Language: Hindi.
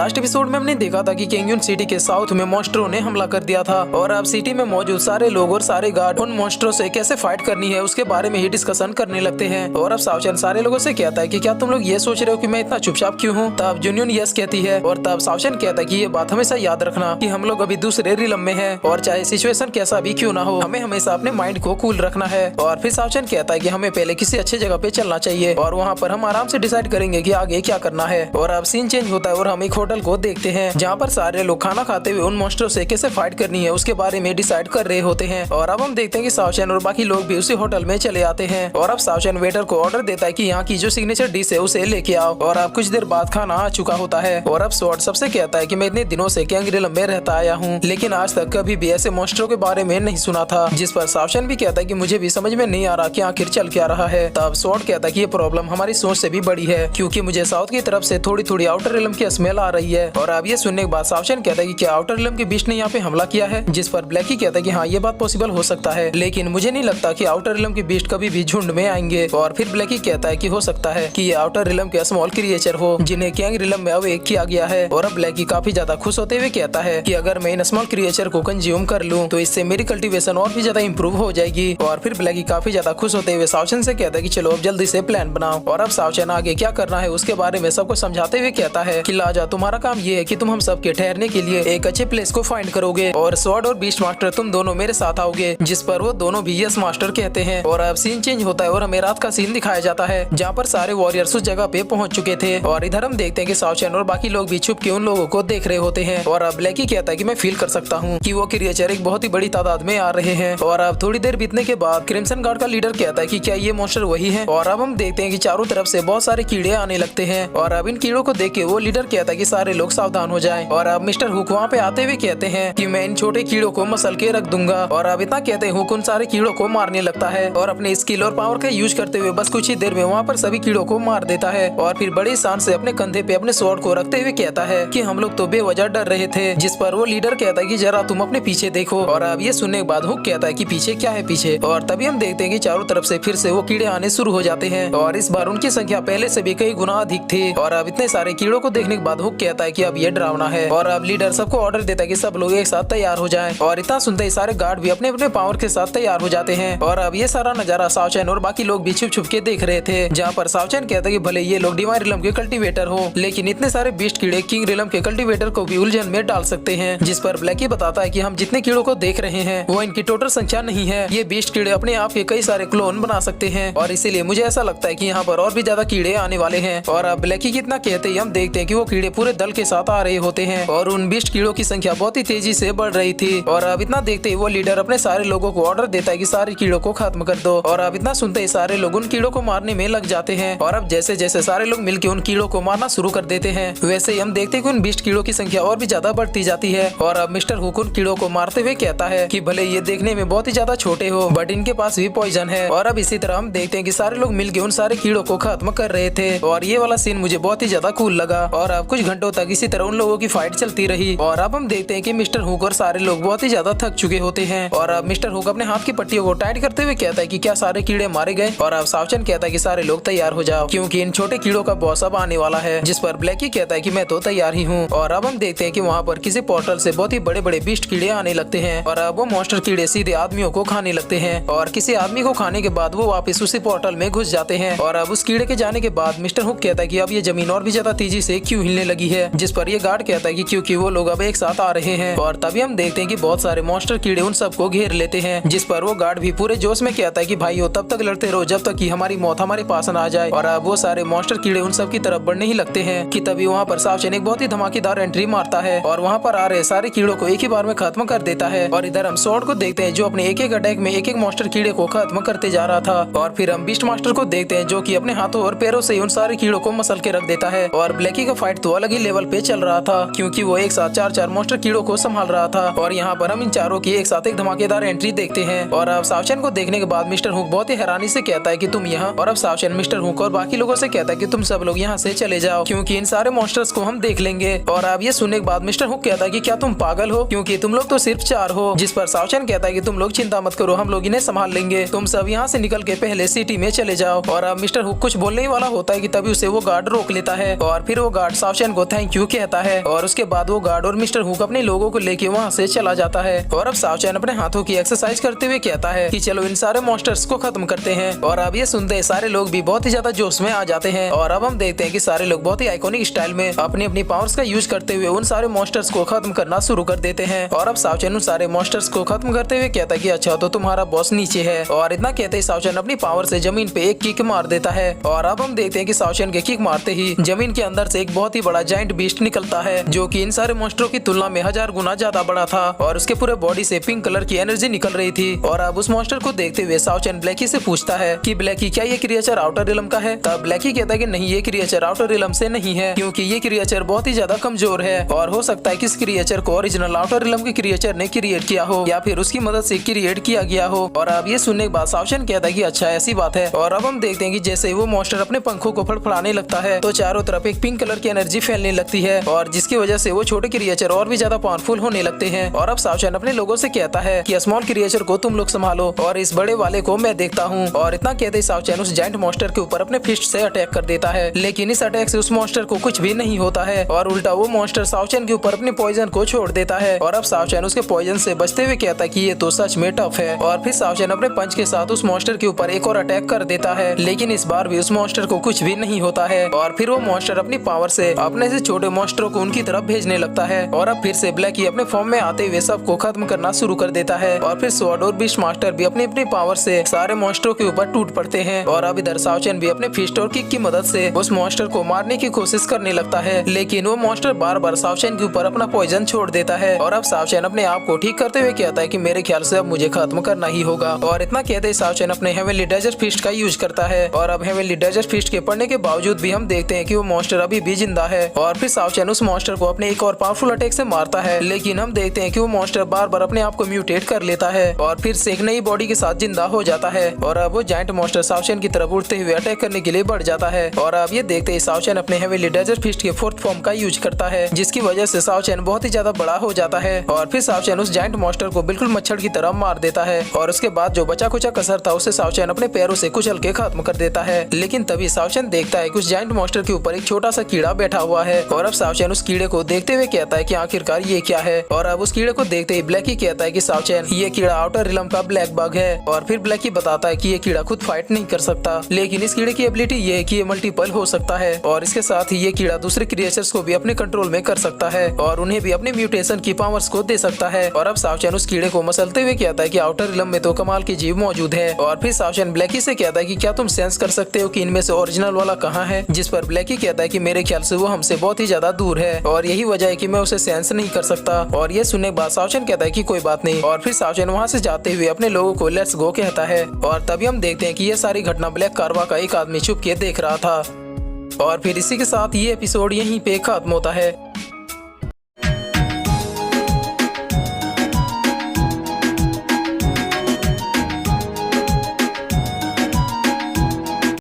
लास्ट एपिसोड में हमने देखा था कि कैंगयून सिटी के साउथ में मॉन्स्टरों ने हमला कर दिया था और अब सिटी में मौजूद सारे लोग और सारे गार्ड उन मॉन्स्टरों से कैसे फाइट करनी है उसके बारे में ही डिस्कशन करने लगते हैं। और अब सावचन सारे लोगों से कहता है कि क्या तुम लोग ये सोच रहे हो कि मैं इतना चुपचाप क्यों हूँ। तब जुनयून यस कहती है और तब सावचन कहता है कि ये बात हमेशा याद रखना कि हम लोग अभी दूसरे रिलम में हैं और चाहे सिचुएशन कैसा भी क्यों ना हो हमें हमेशा अपने माइंड को कूल रखना है। और फिर सावचन कहता है कि हमें पहले किसी अच्छे जगह पे चलना चाहिए और वहाँ पर हम आराम से डिसाइड करेंगे कि आगे क्या करना है। और अब सीन चेंज होता है और हम एक होटल को देखते हैं जहाँ पर सारे लोग खाना खाते हुए उन मॉन्स्टरों से कैसे फाइट करनी है उसके बारे में डिसाइड कर रहे होते हैं। और अब हम देखते हैं कि सावचन और बाकी लोग भी उसी होटल में चले आते हैं और अब सावचन वेटर को ऑर्डर देता है कि यहाँ की जो सिग्नेचर डिश है उसे लेके आओ। और अब कुछ देर बाद खाना आ चुका होता है और अब स्वॉर्ड सबसे कहता है कि मैं इतने दिनों से कैंगरिलम में रहता आया हूँ लेकिन आज तक कभी भी ऐसे मॉन्स्टरों के बारे में नहीं सुना था। जिस पर सावचन भी कहता है कि मुझे भी समझ में नहीं आ रहा कि आखिर चल क्या रहा है। तब स्वॉर्ड कहता है कि ये प्रॉब्लम हमारी सोच से भी बड़ी है क्योंकि मुझे साउथ की तरफ से थोड़ी थोड़ी आउटर रिलम की स्मेल आ रही है। और अब ये सुनने के बाद सावचन कहता है कि क्या आउटर रिलम के बीच ने यहाँ पे हमला किया है। जिस पर ब्लैकी कहता है कि हाँ ये बात पॉसिबल हो सकता है लेकिन मुझे नहीं लगता कि आउटर रिलम के बीस्ट कभी भी झुंड में आएंगे। और फिर ब्लैकी कहता है कि हो सकता है कि ये आउटर रिलम के स्मॉल क्रिएचर हो जिन्हें कैंग रिलम में अवेक किया गया है। और अब ब्लैकी काफी ज्यादा खुश होते हुए कहता है कि अगर मैं इन स्मॉल क्रिएचर को कंज्यूम कर लूं तो इससे मेरी कल्टीवेशन और भी ज्यादा इंप्रूव हो जाएगी। और फिर ब्लैकी काफी ज्यादा खुश होते हुए सावचन से कहता है कि चलो अब जल्दी से प्लान बनाओ। और अब सावचन आगे क्या करना है उसके बारे में सबको समझाते हुए कहता है कि लाजा तुम्हारा काम ये है कि तुम हम सब के ठहरने के लिए एक अच्छे प्लेस को फाइंड करोगे और स्वॉर्ड और बीस्ट मास्टर तुम दोनों मेरे साथ आओगे। जिस पर वो दोनों भी यस मास्टर कहते हैं। और अब सीन चेंज होता है और हमें रात का सीन दिखाया जाता है जहाँ पर सारे वॉरियर्स उस जगह पे पहुंच चुके थे। और इधर हम देखते हैं कि सावचन और बाकी लोग भी छुप के उन लोगों को देख रहे होते हैं। और अब ब्लैकी कहता है कि मैं फील कर सकता हूँ कि वो क्रिएचर एक बहुत ही बड़ी तादाद में आ रहे हैं। और अब थोड़ी देर बीतने के बाद क्रिम्सन गार्ड का लीडर कहता है कि क्या ये मॉन्स्टर वही है। और अब हम देखते हैं कि चारों तरफ से बहुत सारे कीड़े आने लगते हैं। और अब इन कीड़ों को देख के वो लीडर कहता है कि सारे लोग सावधान हो जाएं। और अब मिस्टर हुक वहाँ पे आते हुए कहते हैं कि मैं इन छोटे कीड़ों को मसल के रख दूंगा। और अब इतना कहते हैं हुक उन सारे कीड़ों को मारने लगता है और अपने स्किल और पावर का यूज करते हुए बस कुछ ही देर में वहाँ पर सभी कीड़ों को मार देता है। और फिर बड़ी शान से अपने कंधे पे अपने स्वॉर्ड को रखते हुए कहता है कि हम लोग तो बेवजह डर रहे थे। जिस पर वो लीडर कहता है कि जरा तुम अपने पीछे देखो। और अब ये सुनने के बाद हुक कहता है कि पीछे क्या है पीछे। और तभी हम देखते हैं कि चारों तरफ से फिर से वो कीड़े आने शुरू हो जाते हैं और इस बार उनकी संख्या पहले से भी कई गुना अधिक थी। और अब इतने सारे कीड़ों को देखने के बाद हुक कहता है कि अब ये डरावना है। और अब लीडर सबको ऑर्डर देता है कि सब लोग एक साथ तैयार हो जाएं। और इतना सुनते ही सारे गार्ड भी अपने अपने पावर के साथ तैयार हो जाते हैं। और अब ये सारा नजारा सावचन और बाकी लोग भी छुप छुप के देख रहे थे जहाँ पर सावचन कहता है कि भले ये लोग डिवाइन रिलम के कल्टीवेटर हो लेकिन इतने सारे बीस्ट कीड़े किंग रिलम के कल्टीवेटर को भी उलझन में डाल सकते हैं। जिस पर ब्लैकी बताता है कि हम जितने कीड़ों को देख रहे हैं वो इनकी टोटल संख्या नहीं है। ये बीस्ट कीड़े अपने आप के कई सारे क्लोन बना सकते हैं और इसीलिए मुझे ऐसा लगता है कि यहाँ पर और भी ज्यादा कीड़े आने वाले हैं। और अब ब्लैकी कितना कहते ही हम देखते हैं कि वो कीड़े पूरे दल के साथ आ रहे होते हैं और उन बीस्ट कीड़ों की संख्या बहुत ही तेजी से बढ़ रही थी। और अब इतना देखते ही वो लीडर अपने सारे लोगों को ऑर्डर देता है कि सारे कीड़ों को खत्म कर दो। और अब इतना सुनते ही सारे लोग उन कीड़ों को मारने में लग जाते हैं। और अब जैसे जैसे सारे लोग मिलकर उन कीड़ों को मारना शुरू कर देते हैं वैसे ही हम देखते हैं कि उन बीस्ट कीड़ों की संख्या और भी ज्यादा बढ़ती जाती है। और अब मिस्टर हुक उन कीड़ों को मारते हुए कहता है कि भले ये देखने में बहुत ही ज्यादा छोटे हो बट इनके पास भी पॉइजन है। और अब इसी तरह हम देखते हैं कि सारे लोग मिलकर उन सारे कीड़ों को खत्म कर रहे थे और ये वाला सीन मुझे बहुत ही ज्यादा कूल लगा। और अब कुछ घंटों तक इसी तरह उन लोगों की फाइट चलती रही। और अब हम देखते हैं कि मिस्टर हुक और सारे लोग बहुत ही ज्यादा थक चुके होते हैं। और अब मिस्टर हुक अपने हाथ की पट्टियों को टाइट करते हुए कहता है कि क्या सारे कीड़े मारे गए। और अब सावचन कहता है कि सारे लोग तैयार हो जाओ क्योंकि इन छोटे कीड़ों का बॉस अब आने वाला है। जिस पर ब्लैकी कहता है कि मैं तो तैयार ही हूँ। और अब हम देखते हैं कि वहाँ पर किसी पोर्टल से बहुत ही बड़े बड़े बीस्ट कीड़े आने लगते हैं और अब वो मॉन्स्टर कीड़े सीधे आदमियों को खाने लगते हैं। और किसी आदमी को खाने के बाद वो वापस उसी पोर्टल में घुस जाते हैं। और अब उस कीड़े के जाने के बाद मिस्टर हुक कहता है कि अब ये जमीन और भी ज्यादा तेजी से क्यों हिलने लगी है। जिस पर ये गार्ड कहता है कि क्योंकि वो लोग अब एक साथ आ रहे हैं। और तभी हम देखते हैं कि बहुत सारे मॉन्स्टर कीड़े उन सबको घेर लेते हैं। जिस पर वो गार्ड भी पूरे जोश में कहता है कि भाइयों तब तक लड़ते रहो जब तक कि हमारी मौत हमारे पास न आ जाए। और अब वो सारे मॉन्स्टर कीड़े उन सब की तरफ बढ़ने ही लगते हैं कि तभी वहाँ पर सावचन एक बहुत ही धमाकेदार एंट्री मारता है और वहाँ पर आ रहे सारे कीड़ों को एक ही बार में खत्म कर देता है। और इधर हम स्वॉर्ड को देखते हैं जो अपने एक एक अटैक में एक एक मॉन्स्टर कीड़े को खत्म करते जा रहा था। और फिर हम बीस्ट मास्टर को देखते हैं जो कि अपने हाथों और पैरों से उन सारे कीड़ों को मसल के रख देता है। और ब्लैकी का फाइट तो अलग ही लेवल पे चल रहा था क्योंकि वो एक साथ चार चार मॉन्स्टर कीड़ों को संभाल रहा था। और यहाँ पर हम इन चारों की एक साथ एक धमाकेदार एंट्री देखते हैं। और अब सावचन को देखने के बाद मिस्टर हुक बहुत ही हैरानी से कहता है कि तुम यहाँ। और अब सावचन मिस्टर हुक और बाकी लोगों से कहता है कि तुम सब लोग यहाँ से चले जाओ क्योंकि इन सारे मॉन्स्टर्स को हम देख लेंगे। और अब ये सुनने के बाद मिस्टर हुक कहता है कि क्या तुम पागल हो क्योंकि तुम लोग तो सिर्फ 4 हो। जिस पर सावचन कहता है कि तुम लोग चिंता मत करो हम लोग इन्हें संभाल लेंगे तुम सब यहाँ से निकल के पहले सिटी में चले जाओ। और अब मिस्टर हुक कुछ बोलने ही वाला होता है कि तभी उसे वो गार्ड रोक लेता है। और फिर वो गार्ड सावचन को थैंक यू कहता है और उसके बाद वो गार्ड और मिस्टर हुक अपने लोगों को लेके वहाँ से चला जाता है। और अब साओचैन अपने हाथों की एक्सरसाइज करते हुए कहता है कि चलो इन सारे मॉन्स्टर्स को खत्म करते हैं। और अब ये सुनते सारे लोग भी बहुत ही ज्यादा जोश में आ जाते हैं। और अब हम देखते हैं कि सारे लोग बहुत ही आइकॉनिक स्टाइल में अपनी अपनी पावर्स का यूज करते हुए उन सारे मॉन्स्टर्स को खत्म करना शुरू कर देते हैं। और अब साओचैन उन सारे मॉन्स्टर्स को खत्म करते हुए कहता है कि अच्छा तो तुम्हारा बॉस नीचे है। और इतना कहते ही साओचैन अपनी पावर से जमीन पे एक किक मार देता है। और अब हम देखते हैं कि साओचैन के किक मारते ही जमीन के अंदर से एक बहुत ही बड़ा जाइंट बीस्ट निकलता है, जो कि इन सारे मॉन्स्टरों की तुलना में 1000 गुना ज्यादा बड़ा था। और उसके पूरे बॉडी से पिंक कलर की एनर्जी निकल रही थी। और अब उस मॉन्स्टर को देखते हुए साओचैन ब्लैकी से पूछता है कि ब्लैकी क्या ये क्रिएचर आउटर रिलम का है। तब ब्लैकी कहता है कि नहीं, ये क्रिएचर आउटर रिलम से नहीं है, क्योंकि ये क्रिएचर बहुत ही ज्यादा कमजोर है और हो सकता है कि इस क्रिएचर को ओरिजिनल आउटर रिलम के क्रिएचर ने क्रिएट किया हो या फिर उसकी मदद से क्रिएट किया गया हो। और अब ये सुनने के बाद साओचैन कहता है कि अच्छा ऐसी बात है। और अब हम देखते हैं कि जैसे ही वो मॉन्स्टर अपने पंखों को फड़फड़ाने लगता है तो चारों तरफ एक पिंक कलर की एनर्जी फैलने लगती है और जिसकी वजह से वो छोटे क्रिएचर और भी ज्यादा पावरफुल होने लगते हैं। और अब साओचैन अपने लोगों से कहता है कि स्मॉल क्रिएचर को तुम लोग संभालो और इस बड़े वाले को मैं देखता हूँ। और इतना कहते ही साओचैन उस जाइंट मॉन्स्टर के ऊपर अपने फिस्ट से अटैक कर देता है, लेकिन इस अटैक से उस मॉन्स्टर को कुछ भी नहीं होता है और उल्टा वो मॉन्स्टर साओचैन के ऊपर अपने पॉइजन को छोड़ देता है। और अब साओचैन उसके पॉइजन से बचते हुए कहता है कि ये तो सच में टफ है। और फिर साओचैन अपने पंच के साथ उस मॉन्स्टर के ऊपर एक और अटैक कर देता है, लेकिन इस बार भी उस मॉन्स्टर को कुछ भी नहीं होता है। और फिर वो मॉन्स्टर अपनी पावर से अपने से छोटे मॉन्स्टरों को उनकी तरफ भेजने लगता है। और अब फिर से ब्लैकी अपने फॉर्म में आते हुए सबको खत्म करना शुरू कर देता है। और फिर स्वॉर्ड और बीस्ट मास्टर भी अपनी अपनी पावर से सारे मॉन्स्टरों के ऊपर टूट पड़ते हैं। और अब इधर साओचैन भी अपने फिस्ट और किक की मदद से उस मॉन्स्टर को मारने की कोशिश करने लगता है, लेकिन वो मॉन्स्टर बार बार साओचैन के ऊपर अपना पॉइजन छोड़ देता है। और अब साओचैन अपने आप को ठीक करते हुए कहता है कि मेरे ख्याल से अब मुझे खत्म करना ही होगा। और इतना कहते ही साओचैन अपने हेवनली डेजर्ट फिस्ट का यूज करता है। और अब हेवनली डेजर्ट फिस्ट के पड़ने के बावजूद भी हम देखते हैं कि वो मॉन्स्टर अभी भी जिंदा है। और फिर साओचैन उस मॉन्स्टर को अपने एक और पावरफुल अटैक से मारता है, लेकिन हम देखते हैं कि वो मॉन्स्टर बार बार अपने आप को म्यूटेट कर लेता है और फिर से एक नई बॉडी के साथ जिंदा हो जाता है। और अब वो जाइंट मॉन्स्टर साओचैन की तरफ उड़ते हुए अटैक करने के लिए बढ़ जाता है। और अब ये देखते ही साओचैन अपने हेवनली डेजर्ट फिस्ट के फोर्थ फॉर्म का यूज करता है, जिसकी वजह से साओचैन बहुत ही ज्यादा बड़ा हो जाता है। और फिर साओचैन उस जाइंट मॉन्स्टर को बिल्कुल मच्छर की तरह मार देता है। और उसके बाद जो बचा कुचा कसर था उसे साओचैन अपने पैरों से कुचल के खत्म कर देता है। लेकिन तभी साओचैन देखता है कि उस जाइंट मॉन्स्टर के ऊपर एक छोटा सा कीड़ा बैठा हुआ है। और अब साओचैन उस कीड़े को देखते हुए कहता है कि आखिरकार ये क्या है। और अब उस कीड़े को देखते ही ब्लैकी कहता है कि साओचैन ये कीड़ा आउटर रिलम का ब्लैक बग है। और फिर ब्लैकी बताता है कि ये कीड़ा खुद फाइट नहीं कर सकता, लेकिन इस कीड़े की एबिलिटी ये है कि ये मल्टीपल हो सकता है और इसके साथ ही ये कीड़ा दूसरे क्रिएचर्स को भी अपने कंट्रोल में कर सकता है और उन्हें भी अपने म्यूटेशन की पावर्स को दे सकता है। और अब साओचैन उस कीड़े को मसलते हुए कहता है कि आउटर रिलम में तो कमाल के जीव मौजूद है। और फिर साओचैन ब्लैकी से कहता है कि क्या तुम सेंस कर सकते हो कि इनमें से ओरिजिनल वाला कहाँ है। जिस पर ब्लैकी कहता है कि मेरे ख्याल से वो हमसे बहुत ही ज्यादा दूर है और यही वजह है कि मैं उसे सेंस नहीं कर सकता। और ये सुनने के बाद साओचैन कहता है कि कोई बात नहीं। और फिर साओचैन वहाँ से जाते हुए अपने लोगों को लेट्स गो कहता है। और तभी हम देखते हैं कि ये सारी घटना ब्लैक कार्वा का एक आदमी छुप के देख रहा था। और फिर इसी के साथ ये एपिसोड यहीं पे खत्म होता है।